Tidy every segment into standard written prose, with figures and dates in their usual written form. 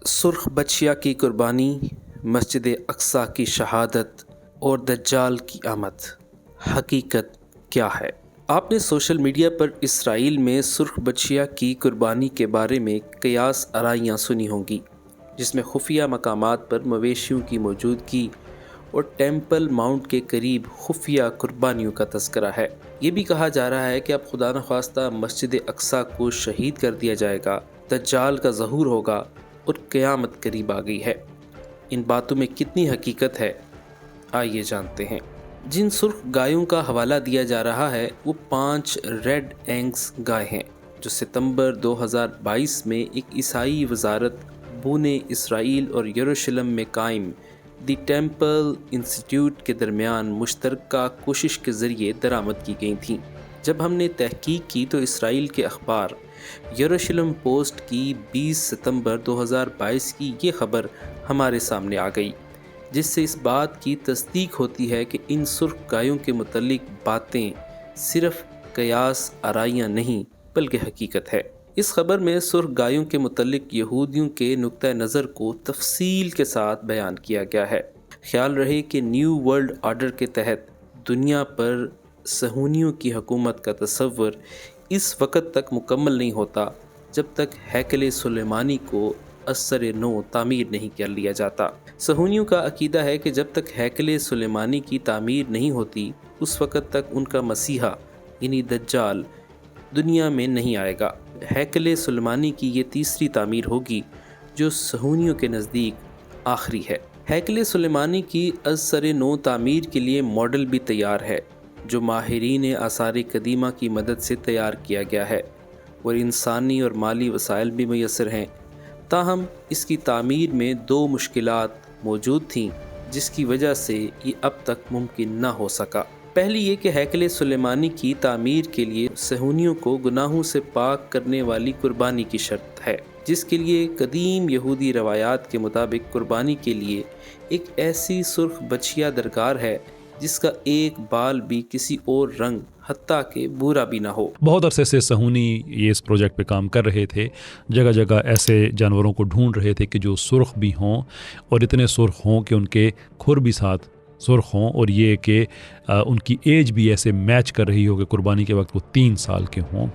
سرخ بچیا کی قربانی، مسجد اقصی کی شہادت اور دجال کی آمد، حقیقت کیا ہے؟ آپ نے سوشل میڈیا پر اسرائیل میں سرخ بچیا کی قربانی کے بارے میں قیاس آرائیاں سنی ہوں گی، جس میں خفیہ مقامات پر مویشیوں کی موجودگی اور ٹیمپل ماؤنٹ کے قریب خفیہ قربانیوں کا تذکرہ ہے۔ یہ بھی کہا جا رہا ہے کہ اب خدا نخواستہ مسجد اقصی کو شہید کر دیا جائے گا، دجال کا ظہور ہوگا اور قیامت قریب آ گئی ہے۔ ان باتوں میں کتنی حقیقت ہے، آئیے جانتے ہیں۔ جن سرخ گایوں کا حوالہ دیا جا رہا ہے وہ 5 ریڈ اینگس گائے ہیں، جو ستمبر 2022 میں ایک عیسائی وزارت بونے اسرائیل اور یروشلم میں قائم دی ٹیمپل انسٹیٹیوٹ کے درمیان مشترکہ کوشش کے ذریعے درآمد کی گئی تھیں۔ جب ہم نے تحقیق کی تو اسرائیل کے اخبار یروشلم پوسٹ کی 20 ستمبر 2022 کی یہ خبر ہمارے سامنے آ گئی، جس سے اس بات کی تصدیق ہوتی ہے کہ ان سرخ گایوں کے متعلق باتیں صرف قیاس آرائیاں نہیں بلکہ حقیقت ہے۔ اس خبر میں سرخ گایوں کے متعلق یہودیوں کے نقطہ نظر کو تفصیل کے ساتھ بیان کیا گیا ہے۔ خیال رہے کہ نیو ورلڈ آرڈر کے تحت دنیا پر صہیونیوں کی حکومت کا تصور اس وقت تک مکمل نہیں ہوتا جب تک ہیکل سلیمانی کو ازسر نو تعمیر نہیں کر لیا جاتا۔ صہیونیوں کا عقیدہ ہے کہ جب تک ہیکل سلیمانی کی تعمیر نہیں ہوتی اس وقت تک ان کا مسیحا یعنی دجال دنیا میں نہیں آئے گا۔ ہیکل سلیمانی کی یہ تیسری تعمیر ہوگی جو صہیونیوں کے نزدیک آخری ہے۔ ہیکل سلیمانی کی ازسر نو تعمیر کے لیے ماڈل بھی تیار ہے، جو ماہرین آثار قدیمہ کی مدد سے تیار کیا گیا ہے، اور انسانی اور مالی وسائل بھی میسر ہیں۔ تاہم اس کی تعمیر میں 2 مشکلات موجود تھیں جس کی وجہ سے یہ اب تک ممکن نہ ہو سکا۔ پہلی یہ کہ ہیکل سلیمانی کی تعمیر کے لیے صہیونیوں کو گناہوں سے پاک کرنے والی قربانی کی شرط ہے، جس کے لیے قدیم یہودی روایات کے مطابق قربانی کے لیے ایک ایسی سرخ بچیا درکار ہے جس کا ایک بال بھی کسی اور رنگ حتیٰ کہ بورا بھی نہ ہو۔ بہت عرصے سے صہیونی یہ اس پروجیکٹ پہ کام کر رہے تھے، جگہ جگہ ایسے جانوروں کو ڈھونڈ رہے تھے کہ جو سرخ بھی ہوں اور اتنے سرخ ہوں کہ ان کے کھر بھی ساتھ سرخ ہوں، اور یہ کہ ان کی ایج بھی ایسے میچ کر رہی ہو کہ قربانی کے وقت وہ 3 سال کے ہوں۔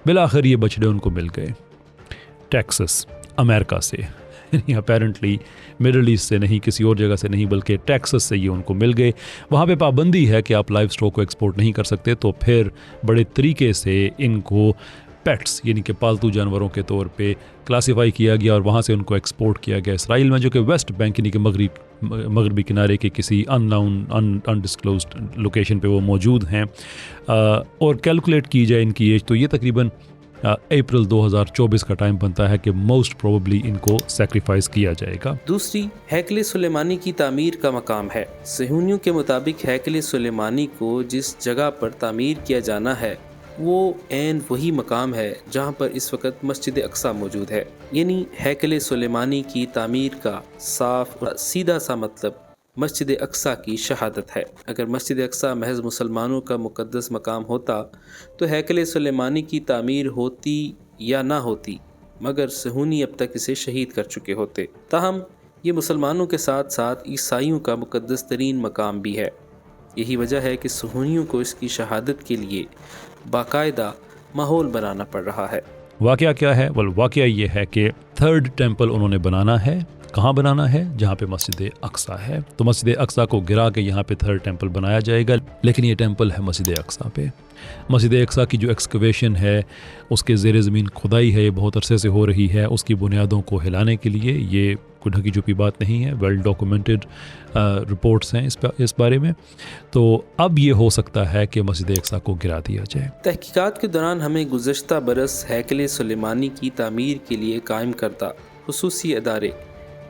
بالآخر یہ بچڑے ان کو مل گئے ٹیکسس، امریکہ سے، اپیرنٹلی مڈل ایسٹ سے نہیں، کسی اور جگہ سے نہیں، بلکہ ٹیکسس سے یہ ان کو مل گئے۔ وہاں پہ پابندی ہے کہ آپ لائف اسٹاک کو ایکسپورٹ نہیں کر سکتے، تو پھر بڑے طریقے سے ان کو پیٹس یعنی کہ پالتو جانوروں کے طور پہ کلاسیفائی کیا گیا اور وہاں سے ان کو ایکسپورٹ کیا گیا اسرائیل میں، جو کہ ویسٹ بینک یعنی کہ مغربی کنارے کے کسی انڈسکلوزڈ لوکیشن پہ وہ موجود ہیں۔ اور کیلکولیٹ کی جائے ان کی ایج تو یہ تقریباً اپریل 2024 کا ٹائم بنتا ہے کہ موسٹ پروبیبلی ان کو سیکریفائز کیا جائے گا۔ دوسری، ہیکل سلیمانی کی تعمیر کا مقام ہے۔ صہیونیوں کے مطابق ہیکل سلیمانی کو جس جگہ پر تعمیر کیا جانا ہے وہ عین وہی مقام ہے جہاں پر اس وقت مسجد اقصی موجود ہے۔ یعنی ہیکل سلیمانی کی تعمیر کا صاف اور سیدھا سا مطلب مسجد اقصی کی شہادت ہے۔ اگر مسجد اقصی محض مسلمانوں کا مقدس مقام ہوتا تو ہیکل سلیمانی کی تعمیر ہوتی یا نہ ہوتی، مگر صہیونی اب تک اسے شہید کر چکے ہوتے۔ تاہم یہ مسلمانوں کے ساتھ ساتھ عیسائیوں کا مقدس ترین مقام بھی ہے۔ یہی وجہ ہے کہ صہیونیوں کو اس کی شہادت کے لیے باقاعدہ ماحول بنانا پڑ رہا ہے۔ واقعہ کیا ہے؟ واقعہ یہ ہے کہ 3rd ٹیمپل انہوں نے بنانا ہے۔ کہاں بنانا ہے؟ جہاں پہ مسجد اقصی ہے۔ تو مسجد اقصی کو گرا کے یہاں پہ 3rd ٹیمپل بنایا جائے گا، لیکن یہ ٹیمپل ہے مسجد اقصی پہ۔ مسجد اقصی کی جو ایکسکیویشن ہے، اس کے زیر زمین کھدائی ہے، یہ بہت عرصے سے ہو رہی ہے۔ اس کی بنیادوں کو ہلانے کے لیے یہ کوئی ڈھکی چھپی بات نہیں ہے، ویل ڈاکومنٹڈ رپورٹس ہیں اس بارے میں۔ تو اب یہ ہو سکتا ہے کہ مسجد اقصی کو گرا دیا جائے۔ تحقیقات کے دوران ہمیں گزشتہ برس ہیکل سلیمانی کی تعمیر کے لیے قائم کردہ خصوصی ادارے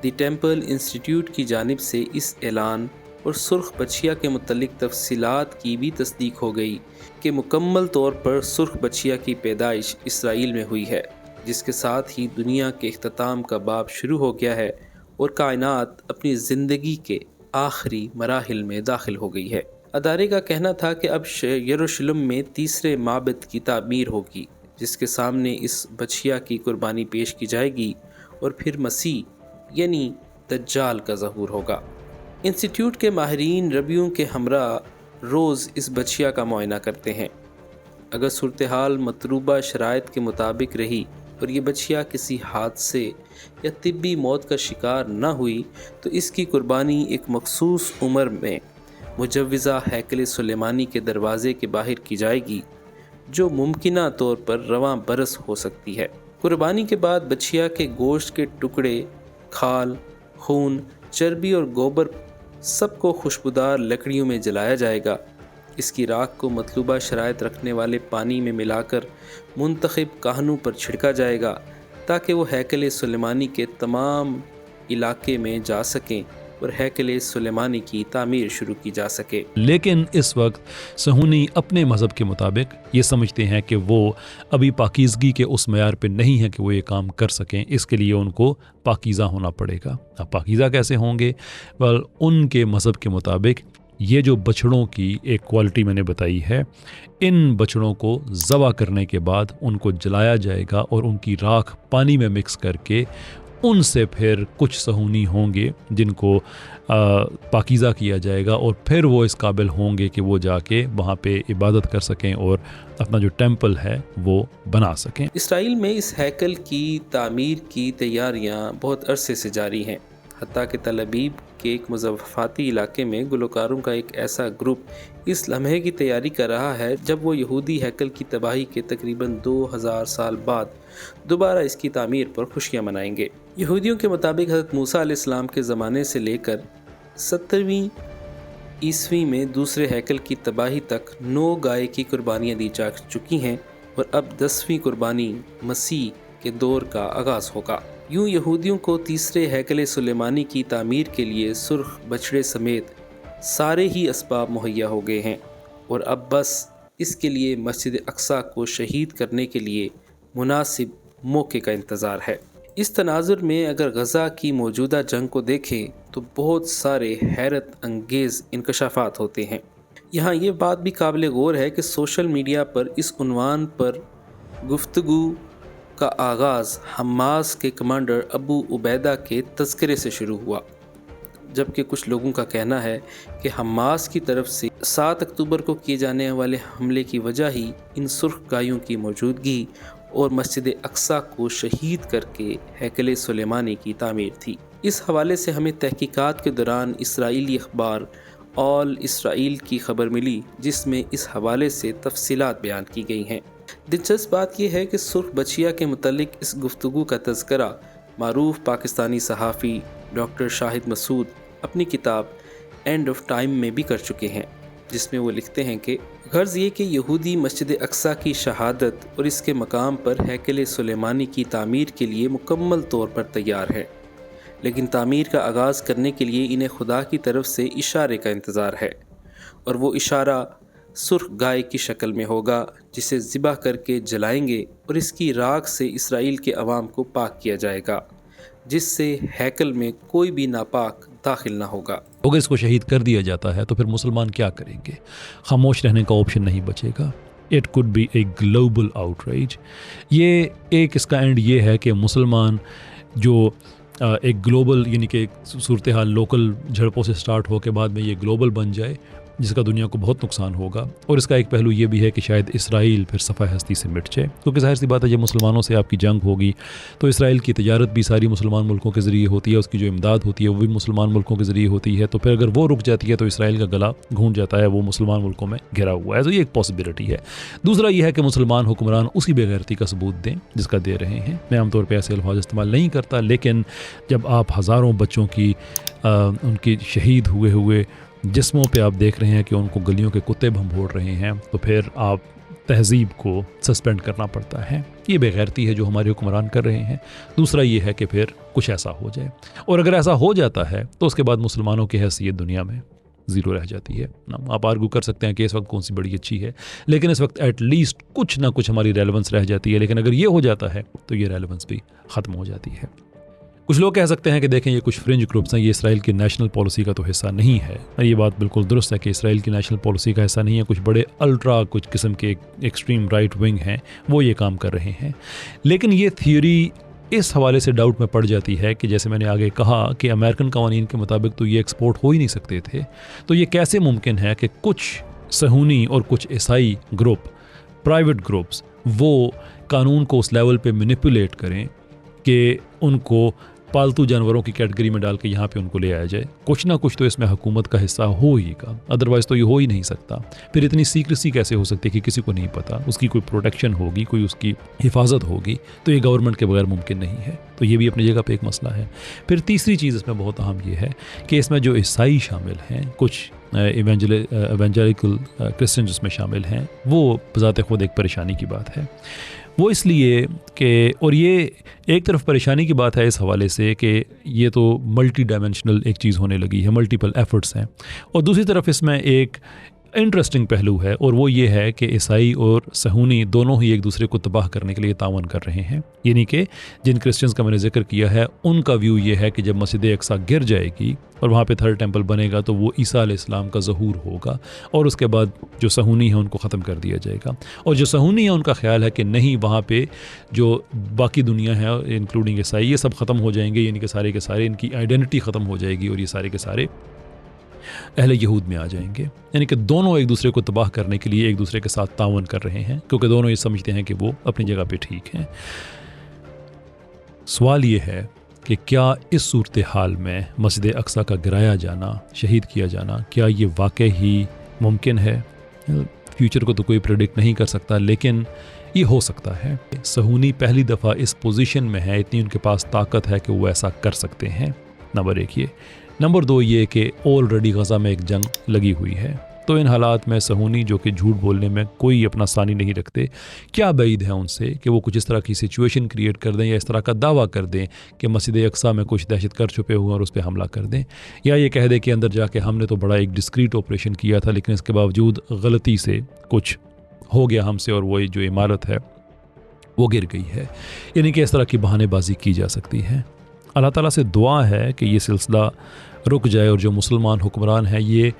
دی ٹیمپل انسٹیٹیوٹ کی جانب سے اس اعلان اور سرخ بچیا کے متعلق تفصیلات کی بھی تصدیق ہو گئی کہ مکمل طور پر سرخ بچیا کی پیدائش اسرائیل میں ہوئی ہے، جس کے ساتھ ہی دنیا کے اختتام کا باب شروع ہو گیا ہے اور کائنات اپنی زندگی کے آخری مراحل میں داخل ہو گئی ہے۔ ادارے کا کہنا تھا کہ اب یروشلم میں تیسرے معبد کی تعمیر ہوگی، جس کے سامنے اس بچیا کی قربانی پیش کی جائے گی اور پھر مسیح یعنی دجال کا ظہور ہوگا۔ انسٹیٹیوٹ کے ماہرین ربیوں کے ہمراہ روز اس بچیا کا معائنہ کرتے ہیں۔ اگر صورتحال مطلوبہ شرائط کے مطابق رہی اور یہ بچیا کسی حادثے یا طبی موت کا شکار نہ ہوئی تو اس کی قربانی ایک مخصوص عمر میں مجوزہ ہیکل سلیمانی کے دروازے کے باہر کی جائے گی، جو ممکنہ طور پر رواں برس ہو سکتی ہے۔ قربانی کے بعد بچیا کے گوشت کے ٹکڑے، کھال، خون، چربی اور گوبر سب کو خوشبودار لکڑیوں میں جلایا جائے گا۔ اس کی راکھ کو مطلوبہ شرائط رکھنے والے پانی میں ملا کر منتخب کاہنوں پر چھڑکا جائے گا تاکہ وہ ہیکل سلیمانی کے تمام علاقے میں جا سکیں اور ہیکل سلیمانی کی تعمیر شروع کی جا سکے۔ لیکن اس وقت صہیونی اپنے مذہب کے مطابق یہ سمجھتے ہیں کہ وہ ابھی پاکیزگی کے اس معیار پہ نہیں ہے کہ وہ یہ کام کر سکیں، اس کے لیے ان کو پاکیزہ ہونا پڑے گا۔ اب پاکیزہ کیسے ہوں گے؟ ان کے مذہب کے مطابق یہ جو بچڑوں کی ایک کوالٹی میں نے بتائی ہے، ان بچڑوں کو ذبح کرنے کے بعد ان کو جلایا جائے گا اور ان کی راکھ پانی میں مکس کر کے ان سے پھر کچھ صہیونی ہوں گے جن کو پاکیزہ کیا جائے گا، اور پھر وہ اس قابل ہوں گے کہ وہ جا کے وہاں پہ عبادت کر سکیں اور اپنا جو ٹیمپل ہے وہ بنا سکیں۔ اسرائیل میں اس ہیکل کی تعمیر کی تیاریاں بہت عرصے سے جاری ہیں، حتیٰ کہ تل ابیب کے ایک مضافاتی علاقے میں گلوکاروں کا ایک ایسا گروپ اس لمحے کی تیاری کر رہا ہے جب وہ یہودی ہیکل کی تباہی کے تقریباً 2000 سال بعد دوبارہ اس کی تعمیر پر خوشیاں منائیں گے۔ یہودیوں کے مطابق حضرت موسیٰ علیہ السلام کے زمانے سے لے کر 70ویں عیسوی میں دوسرے ہیکل کی تباہی تک 9 گائے کی قربانیاں دی جا چکی ہیں، اور اب 10ویں قربانی مسیح کے دور کا آغاز ہوگا۔ یوں یہودیوں کو تیسرے ہیکل سلیمانی کی تعمیر کے لیے سرخ بچڑے سمیت سارے ہی اسباب مہیا ہو گئے ہیں، اور اب بس اس کے لیے مسجد اقصیٰ کو شہید کرنے کے لیے مناسب موقع کا انتظار ہے۔ اس تناظر میں اگر غزہ کی موجودہ جنگ کو دیکھیں تو بہت سارے حیرت انگیز انکشافات ہوتے ہیں۔ یہاں یہ بات بھی قابل غور ہے کہ سوشل میڈیا پر اس عنوان پر گفتگو کا آغاز حماس کے کمانڈر ابو عبیدہ کے تذکرے سے شروع ہوا، جبکہ کچھ لوگوں کا کہنا ہے کہ حماس کی طرف سے 7 اکتوبر کو کیے جانے والے حملے کی وجہ ہی ان سرخ گایوں کی موجودگی اور مسجد اقصیٰ کو شہید کر کے ہیکل سلیمانی کی تعمیر تھی۔ اس حوالے سے ہمیں تحقیقات کے دوران اسرائیلی اخبار آل اسرائیل کی خبر ملی، جس میں اس حوالے سے تفصیلات بیان کی گئی ہیں۔ دلچسپ بات یہ ہے کہ سرخ بچیا کے متعلق اس گفتگو کا تذکرہ معروف پاکستانی صحافی ڈاکٹر شاہد مسعود اپنی کتاب اینڈ آف ٹائم میں بھی کر چکے ہیں، جس میں وہ لکھتے ہیں کہ غرض یہ کہ یہودی مسجد اقصیٰ کی شہادت اور اس کے مقام پر ہیکل سلیمانی کی تعمیر کے لیے مکمل طور پر تیار ہے، لیکن تعمیر کا آغاز کرنے کے لیے انہیں خدا کی طرف سے اشارے کا انتظار ہے، اور وہ اشارہ سرخ گائے کی شکل میں ہوگا جسے ذبح کر کے جلائیں گے، اور اس کی راکھ سے اسرائیل کے عوام کو پاک کیا جائے گا، جس سے ہیکل میں کوئی بھی ناپاک داخل نہ ہوگا۔ اگر اس کو شہید کر دیا جاتا ہے تو پھر مسلمان کیا کریں گے؟ خاموش رہنے کا آپشن نہیں بچے گا۔ It could be a global outreach. یہ ایک اس کا اینڈ یہ ہے کہ مسلمان جو ایک گلوبل یعنی کہ صورتحال لوکل جھڑپوں سے سٹارٹ ہو کے بعد میں یہ گلوبل بن جائے، جس کا دنیا کو بہت نقصان ہوگا، اور اس کا ایک پہلو یہ بھی ہے کہ شاید اسرائیل پھر صفحہ ہستی سے مٹ جائے، کیونکہ ظاہر سی بات ہے جب مسلمانوں سے آپ کی جنگ ہوگی تو اسرائیل کی تجارت بھی ساری مسلمان ملکوں کے ذریعے ہوتی ہے، اس کی جو امداد ہوتی ہے وہ بھی مسلمان ملکوں کے ذریعے ہوتی ہے، تو پھر اگر وہ رک جاتی ہے تو اسرائیل کا گلا گھونٹ جاتا ہے، وہ مسلمان ملکوں میں گھرا ہوا ہے، تو یہ ایک پاسبلٹی ہے۔ دوسرا یہ ہے کہ مسلمان حکمران اسی بے غیرتی کا ثبوت دیں جس کا دے رہے ہیں۔ میں عام طور پہ ایسے الفاظ استعمال نہیں کرتا، لیکن جب آپ ہزاروں بچوں کی ان کی شہید ہوئے جسموں پہ آپ دیکھ رہے ہیں کہ ان کو گلیوں کے کتے بھنبھوڑ رہے ہیں، تو پھر آپ تہذیب کو سسپینڈ کرنا پڑتا ہے۔ یہ بے غیرتی ہے جو ہمارے حکمران کر رہے ہیں۔ دوسرا یہ ہے کہ پھر کچھ ایسا ہو جائے، اور اگر ایسا ہو جاتا ہے تو اس کے بعد مسلمانوں کی حیثیت دنیا میں زیرو رہ جاتی ہے۔ آپ آرگو کر سکتے ہیں کہ اس وقت کون سی بڑی اچھی ہے، لیکن اس وقت ایٹ لیسٹ کچھ نہ کچھ ہماری ریلیونس رہ جاتی ہے، لیکن اگر یہ ہو جاتا ہے تو یہ ریلیونس بھی ختم ہو جاتی ہے۔ کچھ لوگ کہہ سکتے ہیں کہ دیکھیں یہ کچھ فرنج گروپس ہیں، یہ اسرائیل کی نیشنل پالیسی کا تو حصہ نہیں ہے۔ یہ بات بالکل درست ہے کہ اسرائیل کی نیشنل پالیسی کا حصہ نہیں ہے، کچھ بڑے الٹرا کچھ قسم کے ایکسٹریم رائٹ ونگ ہیں وہ یہ کام کر رہے ہیں، لیکن یہ تھیوری اس حوالے سے ڈاؤٹ میں پڑ جاتی ہے کہ جیسے میں نے آگے کہا کہ امریکن قوانین کے مطابق تو یہ ایکسپورٹ ہو ہی نہیں سکتے تھے، تو یہ کیسے ممکن ہے کہ کچھ صہیونی اور کچھ عیسائی گروپ، پرائیویٹ گروپس، وہ قانون کو اس لیول پہ مینیپولیٹ کریں کہ ان کو پالتو جانوروں کی کیٹیگری میں ڈال کے یہاں پہ ان کو لے آیا جائے؟ کچھ نہ کچھ تو اس میں حکومت کا حصہ ہو ہی گا، ادروائز تو یہ ہو ہی نہیں سکتا۔ پھر اتنی سیکریسی کیسے ہو سکتی ہے کہ کسی کو نہیں پتا؟ اس کی کوئی پروٹیکشن ہوگی، کوئی اس کی حفاظت ہوگی، تو یہ گورنمنٹ کے بغیر ممکن نہیں ہے۔ تو یہ بھی اپنی جگہ پہ ایک مسئلہ ہے۔ پھر تیسری چیز اس میں بہت اہم یہ ہے کہ اس میں جو عیسائی شامل ہیں، کچھ ایونجیلیکل کرسچن جس میں شامل ہیں، وہ بذات خود ایک پریشانی کی بات ہے۔ وہ اس لیے کہ، اور یہ ایک طرف پریشانی کی بات ہے اس حوالے سے کہ یہ تو ملٹی ڈائمینشنل ایک چیز ہونے لگی ہے، ملٹیپل ایفرٹس ہیں، اور دوسری طرف اس میں ایک انٹرسٹنگ پہلو ہے، اور وہ یہ ہے کہ عیسائی اور صہیونی دونوں ہی ایک دوسرے کو تباہ کرنے کے لیے تعاون کر رہے ہیں۔ یعنی کہ جن کرسچنز کا میں نے ذکر کیا ہے، ان کا ویو یہ ہے کہ جب مسجد اقصیٰ گر جائے گی اور وہاں پہ تھرڈ ٹیمپل بنے گا تو وہ عیسیٰ علیہ السلام کا ظہور ہوگا، اور اس کے بعد جو صہیونی ہیں ان کو ختم کر دیا جائے گا۔ اور جو صہیونی ہیں ان کا خیال ہے کہ نہیں، وہاں پہ جو باقی دنیا ہے انکلوڈنگ عیسائی، یہ سب ختم ہو جائیں گے، یعنی کہ سارے کے سارے ان کی آئیڈینٹی ختم ہو جائے گی، اور یہ سارے کے سارے اہل یہود میں آ جائیں گے۔ یعنی کہ دونوں ایک دوسرے کو تباہ کرنے کے لیے ایک دوسرے کے ساتھ تعاون کر رہے ہیں، کیونکہ دونوں یہ سمجھتے ہیں کہ وہ اپنی جگہ پہ ٹھیک ہیں۔ سوال یہ ہے کہ کیا اس صورتحال میں مسجد اقصیٰ کا گرایا جانا، شہید کیا جانا، کیا یہ واقع ہی ممکن ہے؟ فیوچر کو تو کوئی پریڈکٹ نہیں کر سکتا، لیکن یہ ہو سکتا ہے۔ صہیونی پہلی دفعہ اس پوزیشن میں ہے، اتنی ان کے پاس طاقت ہے کہ وہ ایسا کر سکتے ہیں۔ نمبر ایک یہ۔ نمبر دو یہ کہ آلریڈی غزہ میں ایک جنگ لگی ہوئی ہے، تو ان حالات میں صہیونی جو کہ جھوٹ بولنے میں کوئی اپنا ثانی نہیں رکھتے، کیا بعید ہے ان سے کہ وہ کچھ اس طرح کی سچویشن کریٹ کر دیں یا اس طرح کا دعویٰ کر دیں کہ مسجد اقصیٰ میں کچھ دہشت گرد چھپے ہوئے اور اس پہ حملہ کر دیں، یا یہ کہہ دیں کہ اندر جا کے ہم نے تو بڑا ایک ڈسکریٹ آپریشن کیا تھا، لیکن اس کے باوجود غلطی سے کچھ ہو گیا ہم سے اور وہ جو عمارت ہے وہ گر گئی ہے۔ یعنی کہ اس طرح کی بہانے بازی کی جا سکتی ہے۔ اللہ تعالیٰ سے دعا ہے کہ یہ سلسلہ رک جائے، اور جو مسلمان حکمران ہیں یہ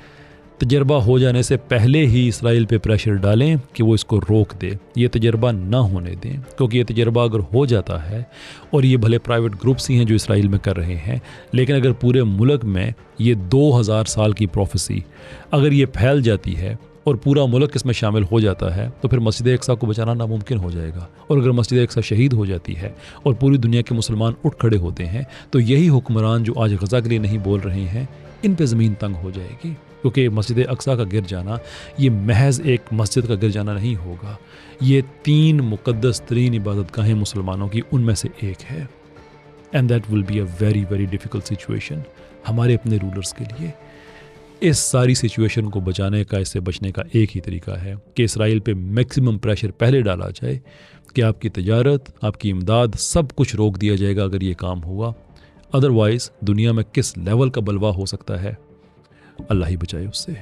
تجربہ ہو جانے سے پہلے ہی اسرائیل پہ پریشر ڈالیں کہ وہ اس کو روک دے، یہ تجربہ نہ ہونے دیں، کیونکہ یہ تجربہ اگر ہو جاتا ہے، اور یہ بھلے پرائیویٹ گروپس ہی ہیں جو اسرائیل میں کر رہے ہیں، لیکن اگر پورے ملک میں یہ 2000 سال کی پروفیسی اگر یہ پھیل جاتی ہے اور پورا ملک اس میں شامل ہو جاتا ہے، تو پھر مسجد اقصیٰ کو بچانا ناممکن ہو جائے گا۔ اور اگر مسجد اقصیٰ شہید ہو جاتی ہے اور پوری دنیا کے مسلمان اٹھ کھڑے ہوتے ہیں، تو یہی حکمران جو آج غزہ کے لیے نہیں بول رہے ہیں، ان پہ زمین تنگ ہو جائے گی، کیونکہ مسجد اقصیٰ کا گر جانا یہ محض ایک مسجد کا گر جانا نہیں ہوگا، یہ 3 مقدس ترین عبادت گاہیں مسلمانوں کی ان میں سے ایک ہے، and that will be a very very difficult situation ہمارے اپنے رولرز کے لیے۔ اس ساری سچویشن کو بچانے کا، اس سے بچنے کا ایک ہی طریقہ ہے کہ اسرائیل پہ میکسیمم پریشر پہلے ڈالا جائے کہ آپ کی تجارت، آپ کی امداد، سب کچھ روک دیا جائے گا اگر یہ کام ہوا۔ ادروائز دنیا میں کس لیول کا بلوا ہو سکتا ہے، اللہ ہی بچائے اس سے۔